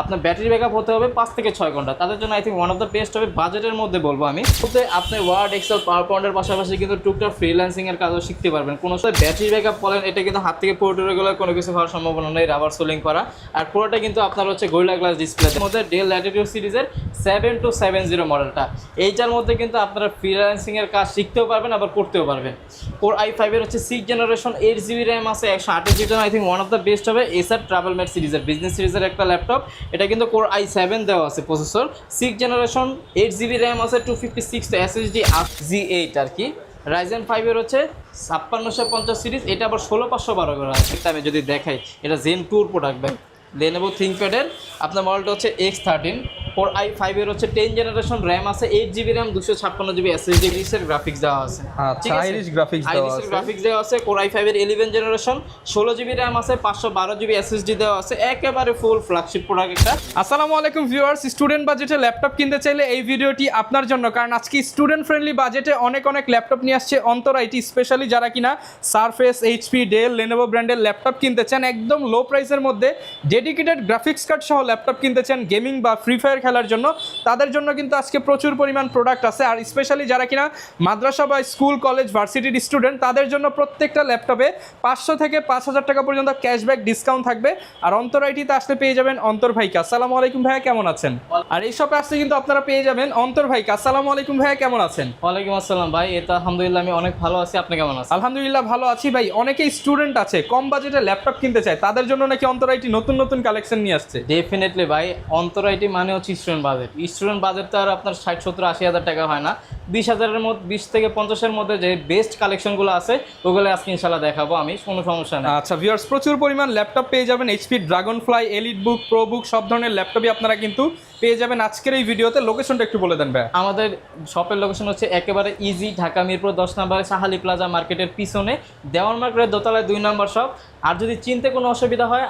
আপনার battery backup হতে হবে 5 থেকে 6 ঘন্টা। তাদের জন্য I think one of the best হবে বাজেটের মধ্যে বলবো আমি। বলতে আপনি ওয়ার্ড, এক্সেল, পাওয়ার পয়েন্টের পাশাপাশি কিন্তু টুকটাক ফ্রিল্যান্সিং এর কাজও শিখতে পারবেন। কোনো ব্যাটারি ব্যাকআপ বলেন, এটা কিন্তু হাত থেকে পড়ে গেলে কোনো কিছু হওয়ার সম্ভাবনা নেই, রাবার সোলিং করা। আর পুরোটা কিন্তু আপনার হচ্ছে গোরিলা গ্লাস ডিসপ্লের মধ্যে ডেল ল্যাটিটিউড সিরিজের 7270 মডেলটা। এইটার মধ্যে কিন্তু আপনারা ফ্রিল্যান্সিং এর কাজ শিখতেও পারবেন, আবার করতেও পারবেন। কোর i5 এর হচ্ছে 6 জেনারেশন 8GB র্যাম আছে, 128GB I think one of the best হবে। এসার ট্রাভেল মেট সিরিজের বিজনেস সিরিজের একটা ল্যাপটপ। এটা কিন্তু কোর i7 দেওয়া আছে প্রসেসর, 6 জেনারেশন 8GB র্যাম আছে, 256 SSD G8 আর কি। রাইজেন 5 এর হচ্ছে 5650 সিরিজ, এটা আবার 16512 করে আছে। আমি যদি দেখাই, এটা জেন 2 প্রোডাক্ট ভাই, Lenovo ThinkPad-এর আপনার মডেলটা হচ্ছে X13। কোর i5 এর হচ্ছে 10 জেনারেশন র্যাম আছে, 8GB র্যাম, 256GB SSD এর গ্রাফিক্স দেওয়া আছে। আচ্ছা, আইরিশ গ্রাফিক্স দেওয়া আছে। কোর i5 এর 11 জেনারেশন 16GB র্যাম আছে, 512GB SSD দেওয়া আছে। একেবারে ফুল ফ্ল্যাগশিপ প্রোডাক্ট একটা। আসসালামু আলাইকুম ভিউয়ার্স, স্টুডেন্ট বাজেটে ল্যাপটপ কিনতে চাইলে এই ভিডিওটি আপনার জন্য, কারণ আজকে স্টুডেন্ট ফ্রেন্ডলি বাজেটে অনেক ল্যাপটপ নিয়ে আসছে অন্তর আইটি। স্পেশালি যারা কিনা সারফেস, এইচপি, ডেল, লেনোভো ব্র্যান্ডের ল্যাপটপ কিনতে চান একদম লো প্রাইসের মধ্যে, ডেডিকেটেড গ্রাফিক্স কার্ড সহ ল্যাপটপ কিনতে চান গেমিং বা ফ্রি ফায়ার খেলার জন্য, তাদের জন্য কিন্তু আজকে প্রচুর পরিমাণ প্রোডাক্ট আছে। আর স্পেশালি যারা কিনা মাদ্রাসা বা স্কুল, কলেজ, ভার্সিটির স্টুডেন্ট, তাদের জন্য প্রত্যেকটা ল্যাপটপে 500 থেকে 5000 টাকা পর্যন্ত ক্যাশব্যাক ডিসকাউন্ট থাকবে। আর অন্তর আইটিতে আসলে পেয়ে যাবেন অন্তর ভাইকে। আসসালামু আলাইকুম ভাইয়া, কেমন আছেন? আর এই শপে আসলে কিন্তু আপনারা পেয়ে যাবেন অন্তর ভাইকে। আসসালামু আলাইকুম ভাইয়া, কেমন আছেন? ওয়ালাইকুম আসসালাম ভাই, এটা আলহামদুলিল্লাহ আমি অনেক ভালো আছি। আপনি কেমন আছেন? আলহামদুলিল্লাহ ভালো আছি ভাই। অনেকেই স্টুডেন্ট আছে কম বাজেটে ল্যাপটপ কিনতে চায়, তাদের জন্য নাকি অন্তর আইটি নতুন কালেকশন নিয়ে আসছে। ডেফিনেটলি ভাই, অন্তর আইটি মানে হচ্ছে স্টুডেন্ট বাজেট। স্টুডেন্ট বাজেট তো আর আপনার 60, 70, 80 হাজার টাকা হয় না। 20,000-এর মধ্যে, 20 থেকে 50-এর মধ্যে যে বেস্ট কালেকশনগুলো আছে ওগুলো আজকে ইনশাল্লাহ দেখাবো আমি, কোনো সমস্যা নেই। আচ্ছা ভিউয়ার্স, প্রচুর পরিমাণ ল্যাপটপ পেয়ে যাবেন। এইচপি ড্রাগনফ্লাই, এলিট বুক, প্রো বুক সব ধরনের ল্যাপটপই আপনারা কিন্তু পেয়ে যাবেন আজকের এই ভিডিওতে। লোকেশনটা একটু বলে দেন ভাই। আমাদের শপের লোকেশন হচ্ছে একেবারে ইজি, ঢাকা মিরপুর 10 নম্বরে সাহালি প্লাজা মার্কেটের পিছনে, দেওয়ান মার্কেটের দোতলায় 2 নম্বর শপ। আর যদি চিনতে কোনো অসুবিধা হয়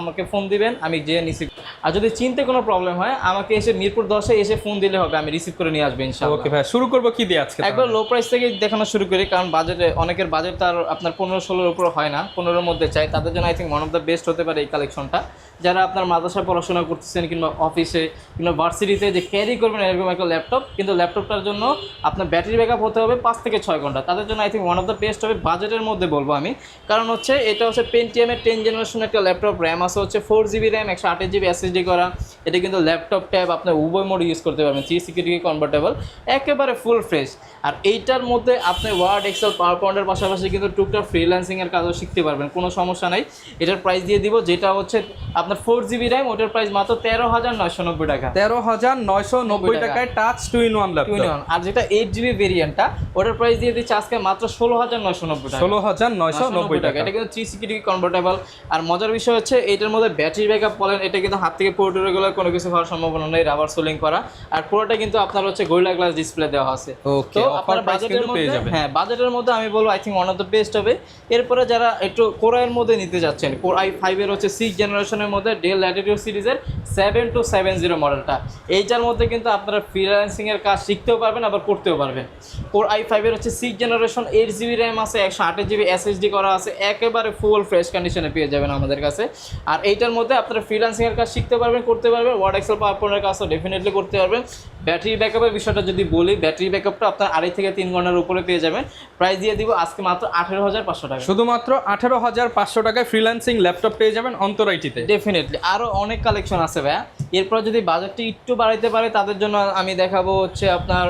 আমাকে ফোন দিবেন, আমি যেয়ে রিসিভ। আর যদি চিনতে কোনো প্রবলেম হয় আমাকে এসে মিরপুর 10-এ এসে ফোন দিলে হবে, আমি রিসিভ করে নিয়ে আসবো ইনশাআল্লাহ। ওকে ভাই, শুরু করব কি দিয়ে আজকে? একবার লো প্রাইস থেকে দেখানো শুরু করি, কারণ বাজেটে অনেকের বাজেট তার আপনার 15-16-এর উপর হয় না, 15-এর মধ্যে চাই। তাদের জন্য I think one of the best হতে পারে এই কালেকশনটা। যারা আপনার মাদ্রাসায় পড়াশোনা করতেছেন কিংবা অফিসে কিংবা ভার্সিটিতে যে ক্যারি করবেন এরকম একটা ল্যাপটপ, কিন্তু ল্যাপটপটার জন্য আপনার ব্যাটারি ব্যাকআপ হতে হবে 5 থেকে 6 ঘন্টা। তাদের জন্য I think one of the best হবে বাজেটের মধ্যে বলবো আমি। কারণ হচ্ছে এটা হচ্ছে পেন্টিয়ামের 10 জেনারেশন একটা ল্যাপটপ, র্যাম আছে হচ্ছে 4GB র্যাম, 128GB SSD করা। এটা কিন্তু ল্যাপটপ ট্যাব আপনার উভয় মোড ইউজ করতে পারবেন, 360 কনভার্টেবল, একেবারে ফুল ফ্রেশ। আর এইটার মধ্যে আপনি ওয়ার্ড, এক্সেল, পাওয়ার পয়েন্টের পাশাপাশি কিন্তু টুকটাক ফ্রিল্যান্সিং এর কাজও শিখতে পারবেন, কোনো সমস্যা নাই। এটার প্রাইস দিয়ে দিব, যেটা হচ্ছে আপনার 4GB র্যাম, ওটার প্রাইস মাত্র 13,990 টাকা। 13,990 টাকায় টাচ 2-in-1 ল্যাপটপ। আর যেটা 8GB ভেরিয়েন্টটা, ওটার প্রাইস দিয়ে দিচ্ছে আজকে মাত্র 16,990 টাকা। 16,990 টাকা। এটা কিন্তু 360 কনভার্টেবল। আর মজার বিষয় হচ্ছে এটার মধ্যে ব্যাটারি ব্যাকআপ বলেন, এটা কিন্তু হাত থেকে পড়ে গেলে কোনো কিছু হওয়ার সম্ভাবনা নেই, রাবার সোলিং করা। আর পুরোটা কিন্তু আপনার হচ্ছে গোরিলা গ্লাস ডিসপ্লে দেওয়া আছে। ওকে, আপনার বাজেটের মধ্যে, হ্যাঁ বাজেটের মধ্যে আমি বলবো I think one of the best হবে। এরপরে যারা একটু কোরের মধ্যে নিতে যাচ্ছেন, কোর i5 এর হচ্ছে 6 জেনারেশনের মধ্যে ডেল ল্যাটিটিউড সিরিজের 7270 মডেলটা। এইটার মধ্যে কিন্তু আপনারা ফ্রিল্যান্সিং এর কাজ শিখতেও পারবেন, আবার করতেও পারবেন। কোর i5 এর হচ্ছে 6 জেনারেশন 8GB র্যাম আছে, 128GB SSD করা আছে, একেবারে ফুল ফ্রেশ কন্ডিশনে পেয়ে যাবেন আমাদের কাছে। আর এইটার মধ্যে আপনারা ফ্রিল্যান্সিং এর কাজ শিখতে পারবেন, করতে পারবেন, ওয়ার্ড, এক্সেল, পাওয়ার পয়েন্টের কাজও ডেফিনেটলি করতে পারবেন। ব্যাটারি ব্যাকআপের বিষয়টা যদি বলি, ব্যাটারি ব্যাকআপটা আপনার 2.5 থেকে 3 ঘন্টার উপরে পেয়ে যাবেন। প্রাইস দিয়ে দিব আজকে মাত্র 18,500 টাকা। শুধুমাত্র 18,500 টাকায় ফ্রিল্যান্সিং ল্যাপটপ পেয়ে যাবেন অন্তর আইটিতে। ডেফিনেটলি আরও অনেক কালেকশন আছে ভাইয়া। এরপর যদি বাজেটটা একটু বাড়াইতে পারে তাদের জন্য আমি দেখাবো হচ্ছে আপনার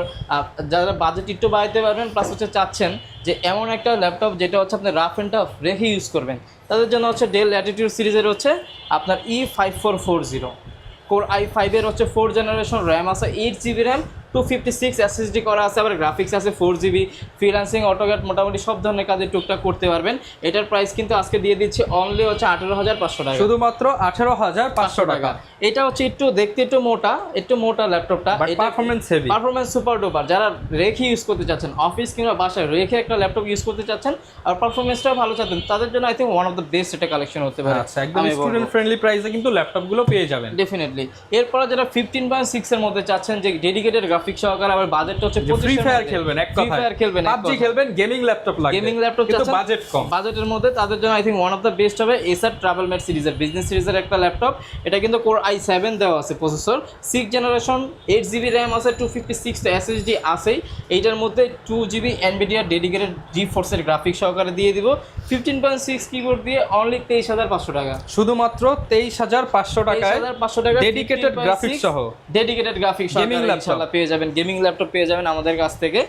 যারা বাজেট একটু বাড়াইতে পারবেন, প্লাস হচ্ছে চাচ্ছেন যে এমন একটা ল্যাপটপ যেটা হচ্ছে আপনি রাফ অ্যান্ড টাফ রেখে ইউজ করবেন, তাদের জন্য হচ্ছে ডেল ল্যাটিটিউড সিরিজের হচ্ছে আপনার E5440। কোর i5 এর হচ্ছে 4 জেনারেশন র্যাম আছে, 8GB র্যাম, 256 SSD করা আছে, আবার গ্রাফিক্স আছে 4GB। ফ্রিল্যান্সিং, অটোক্যাড মোটামুটি সব ধরনের কাজে টুকটাক করতে পারবেন। এটার প্রাইস কিন্তু আজকে দিয়ে দিচ্ছি অনলি হচ্ছে 18,500 টাকা। শুধুমাত্র 18,500 টাকা। এটা হচ্ছে একটু দেখতে একটু মোটা ল্যাপটপটা, পারফরমেন্স সুপার ডুপার। যারা রেখে ইউজ করতে চাচ্ছেন, অফিস কিংবা বাসায় রেখে একটা ল্যাপটপ ইউজ করতে চাচ্ছেন আর পারফরমেন্সটাও ভালো চাচ্ছেন, তাদের জন্য I think one of the best এটা কালেকশন হতে পারে। আচ্ছা, একদম স্টুডেন্ট ফ্রেন্ডলি প্রাইসে কিন্তু ল্যাপটপগুলো পেয়ে যাবেন ডেফিনেটলি। এরপর যারা 15.6 এর মধ্যে চাচ্ছেন যে ডেডিকেটেড গ্রাফিক্স সহকারে, আবার বাজেটটা হচ্ছে ফ্রি ফায়ার খেলবেন, এক ফ্রি কথায় ফায়ার খেলবেন, পাবজি খেলবেন, গেমিং ল্যাপটপ লাগবে, গেমিং ল্যাপটপ কিন্তু বাজেট কম, বাজেটের মধ্যে তাদের জন্য I think one of the best হবে এসার ট্রাভেলমেট সিরিজের বিজনেস সিরিজের একটা ল্যাপটপ। এটা কিন্তু কোর i7 দেওয়া আছে প্রসেসর, 6 জেনারেশন, 8GB র্যাম আছে, 256 SSD আছেই। এইটার মধ্যে 2GB NVIDIA ডেডিকেটেড GeForce-এর গ্রাফিক্স সহকারে দিয়ে দিব, 15.6 কিবোর্ড দিয়ে অনলি 23,500 টাকা, শুধুমাত্র 23,500 টাকায় 23,500 টাকা ডেডিকেটেড গ্রাফিক্স সহ, ডেডিকেটেড গ্রাফিক্স গেমিং ইনশাআল্লাহ পেয়ে যাবেন। গেমিং ল্যাপটপ পেয়ে যাবেন আমাদের কাছ থেকে।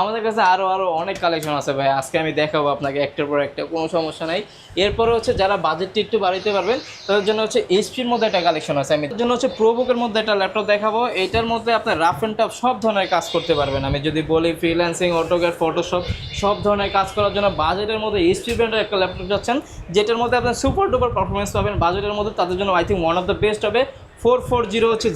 আমাদের কাছে আরও অনেক কালেকশন আছে ভাই, আজকে আমি দেখাবো আপনাকে একটার পর একটা, কোনো সমস্যা নাই। এরপরে হচ্ছে যারা বাজেটটি একটু বাড়াইতে পারবেন তাদের জন্য হচ্ছে এইচপির মধ্যে একটা কালেকশন আছে, আমি তার জন্য হচ্ছে প্রোবুকের মধ্যে একটা ল্যাপটপ দেখাবো। এইটার মধ্যে আপনার রাফ অ্যান্ড টাফ সব ধরনের কাজ করতে পারবেন। আমি যদি বলি ফ্রিল্যান্সিং, অটোক্যাড, ফটোশপ সব ধরনের কাজ করার জন্য বাজেটের মধ্যে এইচপি ব্র্যান্ডের একটা ল্যাপটপ যাচ্ছেন, যেটার মধ্যে আপনার সুপার ডুপার পারফরমেন্স পাবেন বাজেটের মধ্যে। তাদের জন্য I think one of the best হবে 440 হচ্ছে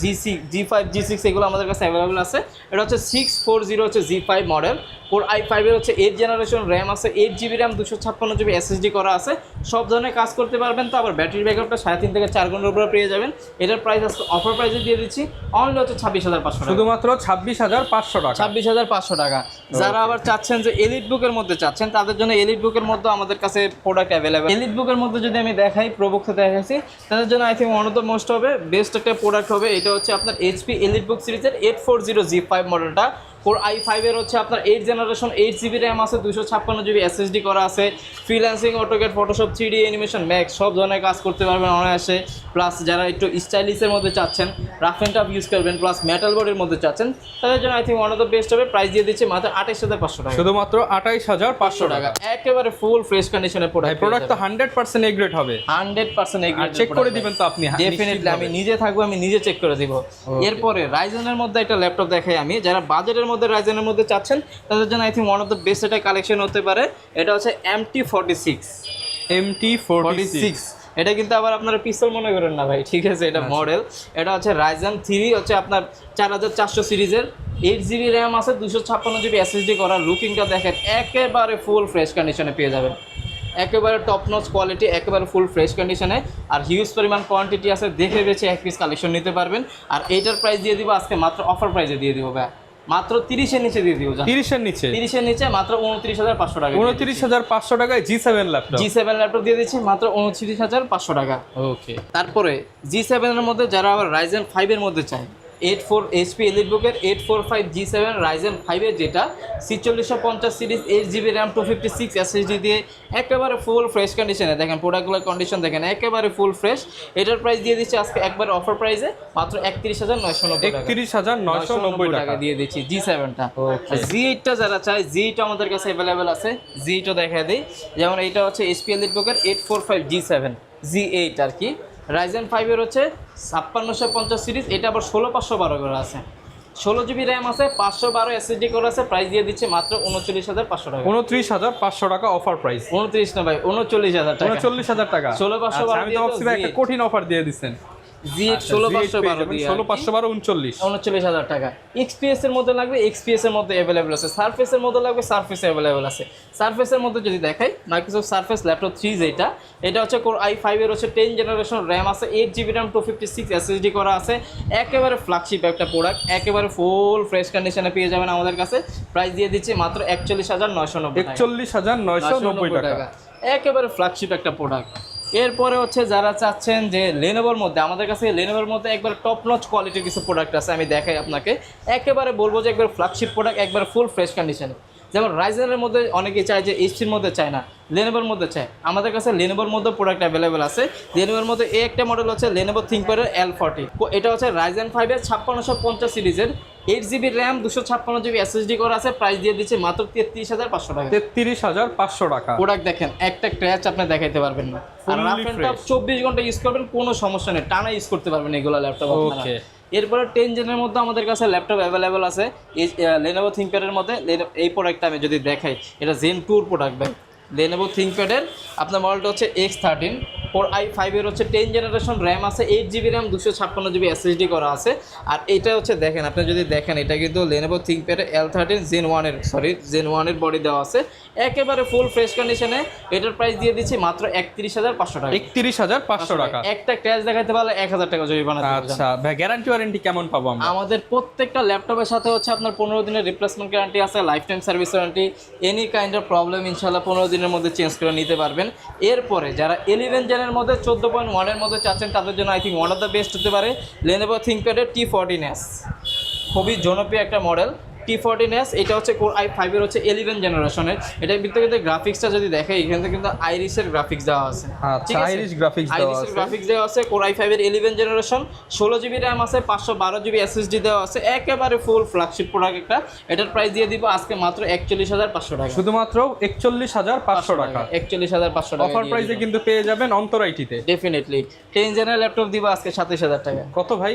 G5 G6 এগুলো আমাদের কাছে অ্যাভেলেবেল আছে। এটা হচ্ছে 640 হচ্ছে G5 মডেল, কোর i5 এর হচ্ছে 8 জেনারেশন, র্যাম আছে 8GB র্যাম, 256GB SSD করা আছে, সব ধরনের কাজ করতে পারবেন। তো আবার ব্যাটারি ব্যাকআপটা 3.5 থেকে 4 ঘন্টার উপরে পেয়ে যাবেন। এটার প্রাইস আজকে অফার প্রাইসে দিয়ে দিচ্ছি অনলি হচ্ছে 26,500 টাকা, শুধুমাত্র 26,500 টাকা, 26,500 টাকা। যারা আবার চাচ্ছেন যে এলিট বুকের মধ্যে চাচ্ছেন তাদের জন্য এলিট বুকের মধ্যে আমাদের কাছে প্রোডাক্ট অ্যাভেলেবেল। এলিট বুকের মধ্যে যদি আমি দেখাই, প্রোবুকতে দেখাচ্ছি, তাদের জন্য I think one of the most হবে বেস্ট একটা প্রোডাক্ট হবে। এটা হচ্ছে আপনার এইচপি এলিট বুক সিরিজের 840 G5 মডেলটা, কোর i5 এর হচ্ছে আপনার 8 জেনারেশন, 8GB র্যাম আছে, 256GB SSD করা আছে, freelancing, AutoCAD, Photoshop, 3D animation, max সব ধরনের কাজ করতে পারবেন অনায়াসে। প্লাস যারা একটু স্টাইলিশের মধ্যে চাচ্ছেন, রাফ অ্যান্ড টাফ ইউজ করবেন, প্লাস মেটাল বোর্ডের মধ্যে চাচ্ছেন, তাদের জন্য I think one of the best হবে। প্রাইস দিয়ে দিচ্ছে মাত্র 28,500 টাকা, শুধুমাত্র 28,500 টাকা, একেবারে ফুল ফ্রেশ কন্ডিশনের প্রোডাক্ট। প্রোডাক্ট তো 100% এ গ্রেড হবে, 100% এ গ্রেড চেক করে দিবেন তো আপনি? ডেফিনেটলি আমি নিজে থাকবো, আমি নিজে চেক করে দিব। এরপরে রাইজেনের মধ্যে একটা ল্যাপটপ দেখাই আমি, যারা বাজেটের মধ্যে রাইজেনের মধ্যে চাচ্ছেন তাদের জন্য I think one of the best একটা কালেকশন হতে পারে। এটা হচ্ছে MT46। এটা কিন্তু আবার আপনারা পিস্তল মনে করেন না ভাই, ঠিক আছে, এটা মডেল। এটা হচ্ছে রাইজেন 3 হচ্ছে আপনার 4400 সিরিজের, 8GB র্যাম আছে, 256GB SSD করা। লুকিংটা দেখেন একেবারে ফুল ফ্রেশ কন্ডিশনে পেয়ে যাবেন, একেবারে টপ নচ কোয়ালিটি, একেবারে ফুল ফ্রেশ কন্ডিশনে, আর হিউজ পরিমাণ কোয়ান্টিটি আছে, দেখে বেছে এক পিস কালেকশন নিতে পারবেন। আর এইটার প্রাইস দিয়ে দিব আজকে মাত্র অফার প্রাইসে দিয়ে দিব ভাই, মাত্র 30-এর নিচে দিয়ে দিব। 30-এর নিচে মাত্র 29,500 টাকা, 29,500 টাকায় G7 ল্যাপটপ দিয়ে দিচ্ছি মাত্র 29,500 টাকা। ওকে, তারপরে G7 এর মধ্যে যারা আবার রাইজেন 5 এর মধ্যে চায়, 84 HP এলিটবুকের 845 G7 রাইজেন 5 এর যেটা 4650 সিরিজ, 8GB র্যাম, 256 SSD দিয়ে একেবারে ফুল ফ্রেশ কন্ডিশনে। দেখেন প্রোডাক্টগুলোর কন্ডিশন দেখেন একেবারে ফুল ফ্রেশ। এটার প্রাইস দিয়ে দিচ্ছি আজকে একবার অফার প্রাইসে মাত্র 31,990 টাকা দিয়ে দিচ্ছি G7টা। Z8টা যারা চায়, Z8 আমাদের কাছে অ্যাভেলেবেল আছে, Z8ও দেখা দিই। যেমন এইটা হচ্ছে HP এলিটবুকের 845 G7 Z8 আর কি, রাইজেন 5 এর হচ্ছে 5650 সিরিজ, এটা আবার 16512 করে আছে, 16GB র্যাম আছে, 512 SSD করে আছে। প্রাইস দিয়ে দিচ্ছে মাত্র 39,500 টাকা, 29,500 টাকা অফার প্রাইস। 29 না ভাই, 39,000 টাকা, 39,000 টাকা, 16512 আমি তো ভাবছি ভাই একটা কঠিন অফার দিয়ে দিচ্ছেন। Z8 16512 দিয়ে 16512 39,000 টাকা। XPS এর মধ্যে লাগবে, XPS এর মধ্যে अवेलेबल আছে, সারফেস এর মধ্যে লাগবে, সারফেস अवेलेबल আছে। সারফেস এর মধ্যে যদি দেখাই, মাইক্রোসফট সারফেস ল্যাপটপ 3 যেটা, এটা হচ্ছে কোর i5 এর হচ্ছে 10 জেনারেশন, র্যাম আছে, 8GB র্যাম, 256 SSD করা আছে, একেবারে ফ্ল্যাগশিপ একটা প্রোডাক্ট, একেবারে ফুল ফ্রেশ কন্ডিশনে পেয়ে যাবেন আমাদের কাছে। প্রাইস দিয়ে দিচ্ছি মাত্র 41,990 টাকা, 41,990 টাকা, একেবারে ফ্ল্যাগশিপ একটা প্রোডাক্ট। এরপরে হচ্ছে যারা চাচ্ছেন যে লেনোভোর মধ্যে, আমাদের কাছে লেনোভোর মধ্যে একবার টপ নচ কোয়ালিটির কিছু প্রোডাক্ট আছে, আমি দেখাই আপনাকে। একেবারে বলবো যে একবার ফ্ল্যাগশিপ প্রোডাক্ট, একবার ফুল ফ্রেশ কন্ডিশনে। যেমন রাইজেনের মধ্যে অনেকেই চায় যে এইচপির মধ্যে চায় না, লেনোভোর মধ্যে চায়, আমাদের কাছে লেনোভোর মধ্যে প্রোডাক্ট অ্যাভেলেবেল আছে। লেনোভোর মধ্যে এই একটা মডেল হচ্ছে লেনোভো থিংকপ্যাডের L40, এটা হচ্ছে রাইজেন 5 এর 5650 সিরিজের, 8GB র্যাম, 256GB SSD করা আছে। প্রাইস দিয়ে দিচ্ছে মাত্র 33,500 টাকা, 33,500 টাকা। প্রোডাক্ট দেখেন একটা ক্র্যাচ আপনি দেখাইতে পারবেন না, আর রাফ এন্ড টাফ 24 ঘন্টা ইউজ করবেন, কোনো সমস্যা নেই, টানা ইউজ করতে পারবেন এগুলো ল্যাপটপ আপনারা। এরপরে 10 জেনের মধ্যে আমাদের কাছে ল্যাপটপ অ্যাভেলেবেল আছে এই লেনোভো থিংকপ্যাডের মধ্যে। এই প্রোডাক্টটা আমি যদি দেখাই, এটা Zen 2 প্রোডাক্ট ভাই, লেনোভো থিংকপ্যাডের আপনার মডেলটা হচ্ছে X13, Core i5 এর হচ্ছে 10 জেনারেশন র্যাম আছে, 8GB র্যাম, 256GB SSD করা আছে। আর এটা হচ্ছে দেখেন, আপনি যদি দেখেন এটা কিন্তু Lenovo ThinkPad L13 Gen 1 এর বডি দেওয়া আছে, একেবারে ফুল ফ্রেশ কন্ডিশনে। এটার প্রাইস দিয়ে দিচ্ছি মাত্র 31,500 টাকা। 31,500 টাকা। একটা ক্র্যাশ দেখাতে পারলে 1000 টাকা জরিমানা। আচ্ছা ভাই, গ্যারান্টি ওয়ারেন্টি কেমন পাবো আমরা? আমাদের প্রত্যেকটা ল্যাপটপের সাথে হচ্ছে আপনার 15 দিনের রিপ্লেসমেন্ট গ্যারান্টি আছে, life time service warranty. Any kind of problem ইনশাআল্লাহ 15 দিনের মধ্যে চেঞ্জ করে নিতে পারবেন। এরপরে যারা 11 জেনের মধ্যে 14.1 এর মধ্যে চাচ্ছেন তাদের জন্য I think one of the best হতে পারে Lenovo ThinkPad এর T14s। খুবই জনপ্রিয় একটা মডেল T14s। এটা হচ্ছে Core i5 এর হচ্ছে 11 জেনারেশনের। এটার ভিতরে কিন্তু গ্রাফিক্সটা যদি দেখে, এখান থেকে কিন্তু আইরিসের গ্রাফিক্স দেওয়া আছে। আচ্ছা, আইরিস গ্রাফিক্স দেওয়া আছে। আইরিসের গ্রাফিক্স দেওয়া আছে। Core i5 এর 11 জেনারেশন, 16GB RAM আছে, 512GB SSD দেওয়া আছে, একেবারে ফুল ফ্ল্যাগশিপ প্রোডাক্ট একটা। এটার প্রাইস দিয়ে দিব আজকে মাত্র 41,500 টাকা। শুধুমাত্র 41,500 টাকা। 41,500 টাকা অফার প্রাইসে কিন্তু পেয়ে যাবেন অন্তর আইটিতে। ডেফিনেটলি 10 জেনারেল ল্যাপটপ দিব আজকে 27,000 টাকা। কত ভাই?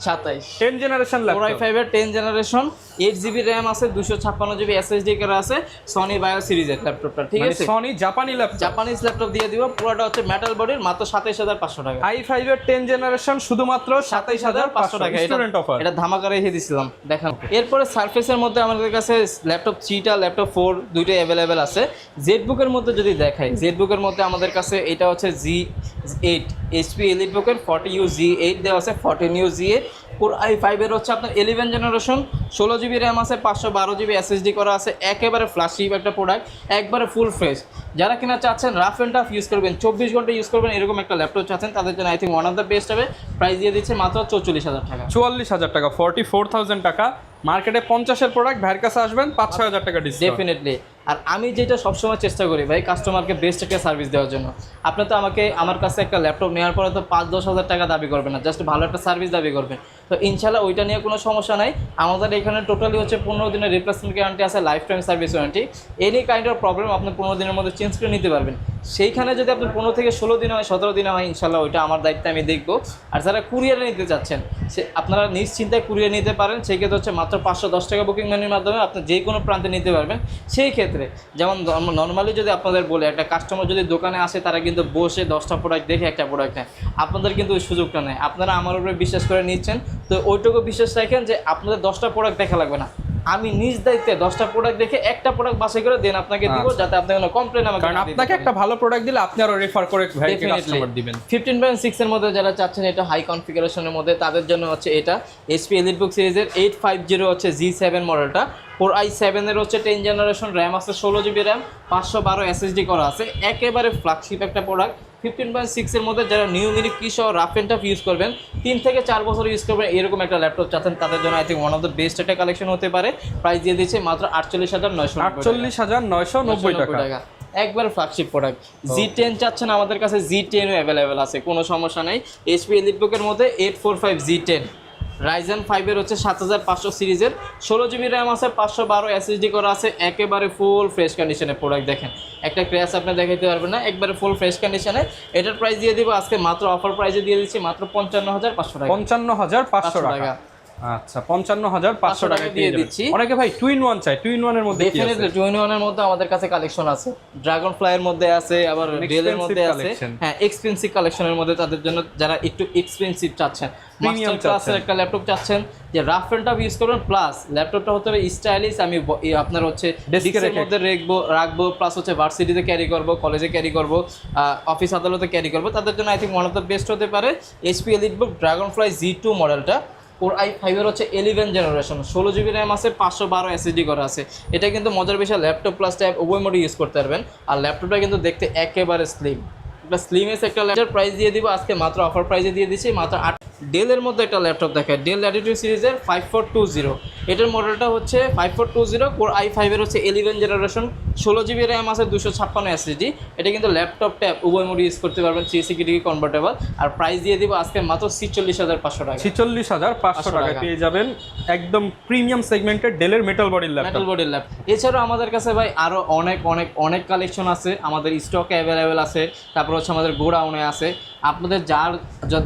27। 10 জেনারেশন Core ল্যাপটপ, i5 এর 10 জেনারেশন, 8GB RAM আছে, 256GB SSD করা আছে, সনি বায়ো সিরিজের ল্যাপটপটা, ঠিক আছে? সনি জাপানি ল্যাপটপ, জাপানিজ ল্যাপটপ দিয়ে দিব। পুরোটা হচ্ছে মেটাল বডির, মাত্র 27,500 টাকা। i5 এর 10 জেনারেশন শুধুমাত্র 27,500 টাকা। Student offer. এটা ধামাকা রেখে দিছিলাম, দেখেন। এরপরে সারফেসের মধ্যে আমাদের কাছে ল্যাপটপ 3টা, ল্যাপটপ 4 দুইটাই অ্যাভেলেবেল আছে। জেটবুকের মধ্যে যদি দেখাই, জেটবুকের মধ্যে আমাদের কাছে এটা হচ্ছে G8 HP এলিটবুকের 40U G8 দেওয়া আছে, 14U G8। Core i5 এর হচ্ছে আপনার 11 জেনারেশন, 16GB RAM আছে, 512GB SSD করা আছে, একেবারে ফ্ল্যাশি একটা প্রোডাক্ট, একবারে ফুল ফ্রেশ। যারা কিনা চাচ্ছেন রাফ অ্যান্ড টাফ ইউজ করবেন, 24 ঘন্টা ইউজ করবেন, এরকম একটা ল্যাপটপ চাচ্ছেন, তাদের জন্য I think one of the best হবে। প্রাইস দিয়ে দিচ্ছে মাত্র 44,000 টাকা। 44,000 টাকা, 44,000 টাকা। মার্কেটে 50-এর প্রোডাক্ট ভাইয়ের কাছে আসবেন 5-6,000 টাকা ডিসকাউন্ট। ডেফিনেটলি। আর আমি যেটা সবসময় চেষ্টা করি ভাই, কাস্টমারকে বেস্ট একটা সার্ভিস দেওয়ার জন্য। আপনি তো আমার কাছে একটা ল্যাপটপ নেওয়ার পরে তো 5-10 হাজার টাকা দাবি করবেন না, জাস্ট ভালো একটা সার্ভিস দাবি করবেন। তো ইনশাল্লাহ ওইটা নিয়ে কোনো সমস্যা নাই। আমাদের এখানে টোটালি হচ্ছে 15 দিনের রিপ্লেসমেন্ট গ্যারান্টি আছে, life time service warranty. Any kind of problem আপনি 15 দিনের মধ্যে চেঞ্জ করে নিতে পারবেন। সেইখানে যদি আপনার 15 থেকে 16 দিন হয়, 17 দিনে হয়, ইনশাল্লাহ ওইটা আমার দায়িত্বে আমি দেখবো। আর যারা কুরিয়ারে নিতে চাচ্ছেন, আপনারা নিশ্চিন্তায় কুরিয়ার নিতে পারেন। সেই ক্ষেত্রে হচ্ছে মাত্র 510 টাকা বুকিং মানির মাধ্যমে আপনি যে কোনো প্রান্তে নিতে পারবেন। সেই ক্ষেত্রে যেমন নর্মালি যদি আপনাদের বলে, একটা কাস্টমার যদি দোকানে আসে, তারা কিন্তু বসে 10টা প্রোডাক্ট দেখে একটা প্রোডাক্ট নেয়। আপনাদের কিন্তু ওই সুযোগটা নেই। আপনারা আমার উপরে বিশ্বাস করে নিচ্ছেন, তো ওইটুকু বিশ্বাস রাখেন যে আপনাদের 10টা প্রোডাক্ট দেখা লাগবে না। আমি নিজ দায়িত্বে 10টা প্রোডাক্ট দেখে একটা প্রোডাক্ট বাছাই করে দেন আপনাকে দিব, যাতে আপনি কোনো কমপ্লেন আমাকে, কারণ আপনাকে একটা ভালো প্রোডাক্ট দিলে আপনি আরো রেফার করে ভাইকে কাস্টমার দিবেন। 15.6 এর মধ্যে যারা চাচ্ছেন এটা হাই কনফিগারেশনের মধ্যে, তাদের জন্য হচ্ছে এটা HP এলিটবুক সিরিজের 850 হচ্ছে G7 মডেলটা। Core i7 এর হচ্ছে 10 জেনারেশন, র্যাম আছে 16GB র্যাম, 512 SSD করা আছে, একেবারে ফ্ল্যাগশিপ একটা প্রোডাক্ট। 15.6 এর মধ্যে যারা নিউ মিনি কি সহ রাফ অ্যান্ড টাফ ইউজ করবেন, 3 থেকে 4 বছর ইউজ করবেন, এরকম একটা ল্যাপটপ চাচ্ছেন, তাদের জন্য I think one of the best একটা কালেকশন হতে পারে। প্রাইস দিয়ে দিচ্ছে মাত্র 48,990 টাকা। একবার ফ্ল্যাগশিপ প্রোডাক্ট। G10 চাচ্ছেন, আমাদের কাছে G10 ও অ্যাভেলেবেল আছে, কোনো সমস্যা নেই। HP এলিটবুকের মধ্যে 845 G10, Ryzen 5 এর হচ্ছে 7500 সিরিজের, 16GB র্যাম আছে, 512 SSD করা আছে, একেবারে ফুল ফ্রেশ কন্ডিশনের প্রোডাক্ট। দেখেন একটা ক্র্যাশ আপনি দেখাইতে পারবেন না, একবারে ফুল ফ্রেশ কন্ডিশনে। এটার প্রাইস দিয়ে দিব আজকে মাত্র অফার প্রাইসে দিয়ে দিচ্ছি মাত্র 55,500 টাকা। 55,500 টাকা। আচ্ছা, 55,500 টাকা দিয়ে দিচ্ছি। অনেকে ভাই 2-in-1 চাই, 2-in-1 এর মধ্যে কি আছে? ডেফিনেটলি 2-in-1 এর মধ্যে আমাদের কাছে কালেকশন আছে, ড্রাগন ফ্লাই এর মধ্যে আছে, আবার ডেল এর মধ্যে আছে। হ্যাঁ, এক্সপেন্সিভ কালেকশনের মধ্যে তাদের জন্য, যারা একটু এক্সপেন্সিভ চাচ্ছেন, প্রিমিয়াম ক্লাসের একটা ল্যাপটপ চাচ্ছেন, যে রাফ অ্যান্ড টাফ ইউজ করবেন, প্লাস ল্যাপটপটা হতে হবে স্টাইলিশ। আমি আপনার হচ্ছে ডেস্কের মধ্যে রাখবো, প্লাস হচ্ছে ভার্সিটিতে ক্যারি করবো, কলেজে ক্যারি করবো, অফিস আদালতে ক্যারি করবো, তাদের জন্য I think one of the best হতে পারে HP EliteBook dragon fly G2 মডেলটা। Core i5 এর হচ্ছে 11 জেনারেশন, 16GB র্যাম আছে, 512 SSD করা আছে। এটা কিন্তু মজার বিষয়, ল্যাপটপ প্লাস ট্যাব উভয় মোডে ইউজ করতে পারবেন। আর ল্যাপটপটা কিন্তু দেখতে একেবারে স্লিম, স্লিমেস্ট একটা ল্যাপটপ। প্রাইস দিয়ে দিব আজকে মাত্র অফার প্রাইসে দিয়ে দিচ্ছি মাত্র 8। ডেলের মধ্যে একটা ল্যাপটপ দেখায়, ডেল ল্যাটিটিউড সিরিজের 5420, এটার মডেলটা হচ্ছে 5420। Core i5 এর হচ্ছে 11 জেনারেশন, 16GB র্যাম আছে, 256 SSD। এটা কিন্তু ল্যাপটপ ট্যাব উভয় মোডে ইউজ করতে পারবেন, 360 ডিগ্রি কনভার্টেবল। আর প্রাইস দিয়ে দিব আজকে মাত্র 46,500 টাকা। 46,500 টাকা পেয়ে যাবেন একদম প্রিমিয়াম সেগমেন্টের ডেলের মেটাল বডির ল্যাপটপ। এছাড়াও আমাদের কাছে ভাই আরো অনেক কালেকশন আছে, আমাদের স্টকে অ্যাভেলেবেল আছে। তারপর হচ্ছে আমাদের গোডাউনে আছে। আপনাদের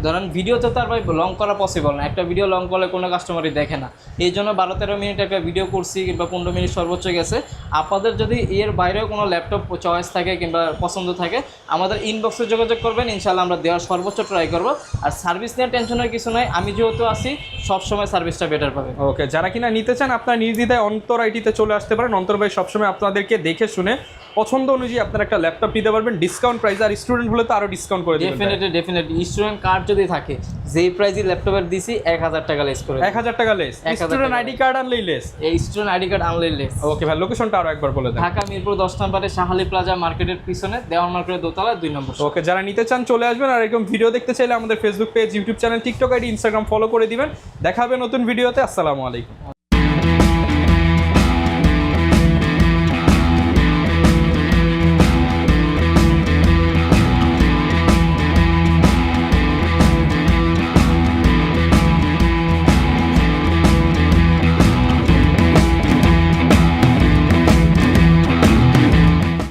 ধরেন ভিডিওতে তো আর ভাই লং করা পসিবল না, একটা ভিডিও লং করলে কোনো কাস্টমারই দেখে না, এই জন্য 12-13 মিনিট একটা ভিডিও করছি কিংবা 15 মিনিট সর্বোচ্চ গেছে। আপনাদের যদি এর বাইরেও কোনো ল্যাপটপ চয়েস থাকে কিংবা পছন্দ থাকে আমাদের ইনবক্সে যোগাযোগ করবেন, ইনশাআল্লাহ আমরা দেওয়ার সর্বোচ্চ ট্রাই করব। আর সার্ভিস নিয়ে টেনশনের কিছু নাই, আমি যেহেতু আছি সবসময় সার্ভিসটা বেটার পাবে। ওকে, যারা কিনা নিতে চান আপনারা নির্দ্বিধায় অন্তর আইটিতে চলে আসতে পারেন। অন্তর ভাই সবসময় আপনাদেরকে দেখে শুনে পছন্দ অনুযায়ী আপনারা একটা ল্যাপটপ নিতে পারবেন ডিসকাউন্ট প্রাইস। আর স্টুডেন্ট হলে তো আরো ডিসকাউন্ট করে দিবেন। ডেফিনেটলি স্টুডেন্ট কার্ড যদি থাকে, যেই প্রাইসে ল্যাপটপের দিছি 1000 টাকা লেস করে 1000 টাকা লেস, 1000 স্টুডেন্ট আইডি কার্ড আনলেই লেস। এই স্টুডেন্ট আইডি কার্ড আনলেই লেস। ওকে ভাই, লোকেশনটা আরো একবার বলে দেন। ঢাকা মিরপুর 10 নম্বরে শাহালি প্লাজা মার্কেটের পিছনে, দেওয়ান মার্কেটের দোতলা 2 নম্বর। ওকে, যারা নিতে চান চলে আসবেন। আর এরকম ভিডিও দেখতে চাইলে আমাদের Facebook page, YouTube channel, TikTok ID, Instagram follow করে দিবেন। দেখা হবে নতুন ভিডিওতে। আসসালামু আলাইকুম।